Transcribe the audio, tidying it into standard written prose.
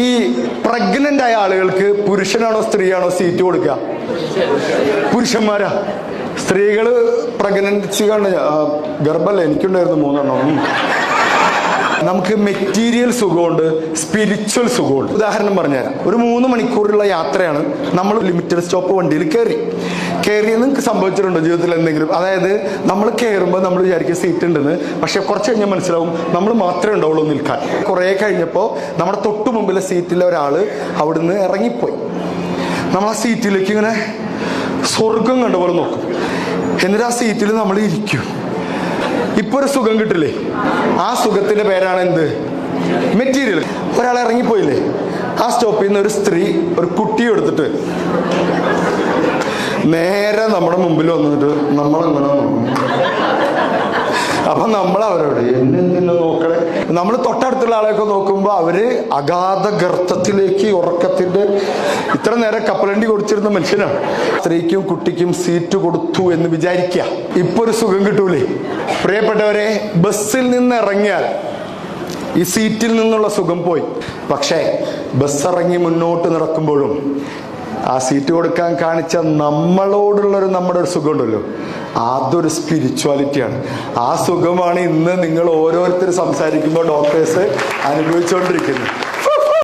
ഈ പ്രഗ്നന്റ് ആയ ആളുകൾക്ക് പുരുഷനാണോ സ്ത്രീയാണോ സീറ്റ് കൊടുക്കുക? പുരുഷന്മാരാ. സ്ത്രീകള് പ്രഗ്നൻസി കണ്ട് ഗർഭമല്ല, എനിക്കുണ്ടായിരുന്നു 3 എണ്ണം. നമുക്ക് മെറ്റീരിയൽ സുഖമുണ്ട്, സ്പിരിച്വൽ സുഖമുണ്ട്. ഉദാഹരണം പറഞ്ഞുതരാം. ഒരു 3 മണിക്കൂറുള്ള യാത്രയാണ്. നമ്മൾ ലിമിറ്റഡ് സ്റ്റോപ്പ് വണ്ടിയിൽ കയറി നിങ്ങൾക്ക് സംഭവിച്ചിട്ടുണ്ടോ ജീവിതത്തിൽ എന്തെങ്കിലും? അതായത് നമ്മൾ കയറുമ്പോൾ നമ്മൾ വിചാരിക്കും സീറ്റ് ഉണ്ടെന്ന്, പക്ഷെ കുറച്ച് കഴിഞ്ഞാൽ മനസ്സിലാവും നമ്മൾ മാത്രമേ ഉണ്ടാവുള്ളൂ നിൽക്കാൻ. കുറേ കഴിഞ്ഞപ്പോൾ നമ്മുടെ തൊട്ടു മുമ്പിലെ സീറ്റിലെ ഒരാൾ അവിടുന്ന് ഇറങ്ങിപ്പോയി. നമ്മൾ ആ സീറ്റിലേക്ക് ഇങ്ങനെ സ്വർഗം കണ്ടപോലെ നോക്കും. എന്നിട്ട് ആ സീറ്റിൽ നമ്മൾ ഇരിക്കും. ഇപ്പൊ ഒരു സുഖം കിട്ടില്ലേ? ആ സുഖത്തിന്റെ പേരാണ് എന്ത്? മെറ്റീരിയൽ. ഒരാൾ ഇറങ്ങിപ്പോയില്ലേ, ആ സ്റ്റോപ്പിൽ നിന്ന് ഒരു സ്ത്രീ ഒരു കുട്ടിയെ എടുത്തിട്ട് നേരെ നമ്മുടെ മുമ്പിൽ വന്നിട്ട് നമ്മളെങ്ങനെ നോക്കും. അപ്പൊ നമ്മൾ അവരോട് എന്നെന്തിനു നോക്കണേ? നമ്മൾ തൊട്ടടുത്തുള്ള ആളെയൊക്കെ നോക്കുമ്പോൾ അവര് അഗാധ ഗർത്തത്തിലേക്ക് ഉറക്കത്തിന്റെ ഇത്ര നേരം കപ്പലണ്ടി കൊടുത്തിരുന്ന മനുഷ്യനാണ്. സ്ത്രീക്കും കുട്ടിക്കും സീറ്റ് കൊടുത്തു എന്ന് വിചാരിക്കുക. ഇപ്പൊ ഒരു സുഖം കിട്ടൂലേ? പ്രിയപ്പെട്ടവരെ, ബസ്സിൽ നിന്ന് ഇറങ്ങിയാൽ ഈ സീറ്റിൽ നിന്നുള്ള സുഖം പോയി. പക്ഷേ ബസ് ഇറങ്ങി മുന്നോട്ട് നടക്കുമ്പോഴും ആ സീറ്റ് കൊടുക്കാൻ കാണിച്ച നമ്മളോടുള്ളൊരു നമ്മുടെ ഒരു സുഖം ഉണ്ടല്ലോ, അതൊരു സ്പിരിച്വാലിറ്റിയാണ്. ആ സുഖമാണ് ഇന്ന് നിങ്ങൾ ഓരോരുത്തർ സംസാരിക്കുമ്പോൾ ഡോക്ടേഴ്സ് അനുഭവിച്ചുകൊണ്ടിരിക്കുന്നത്.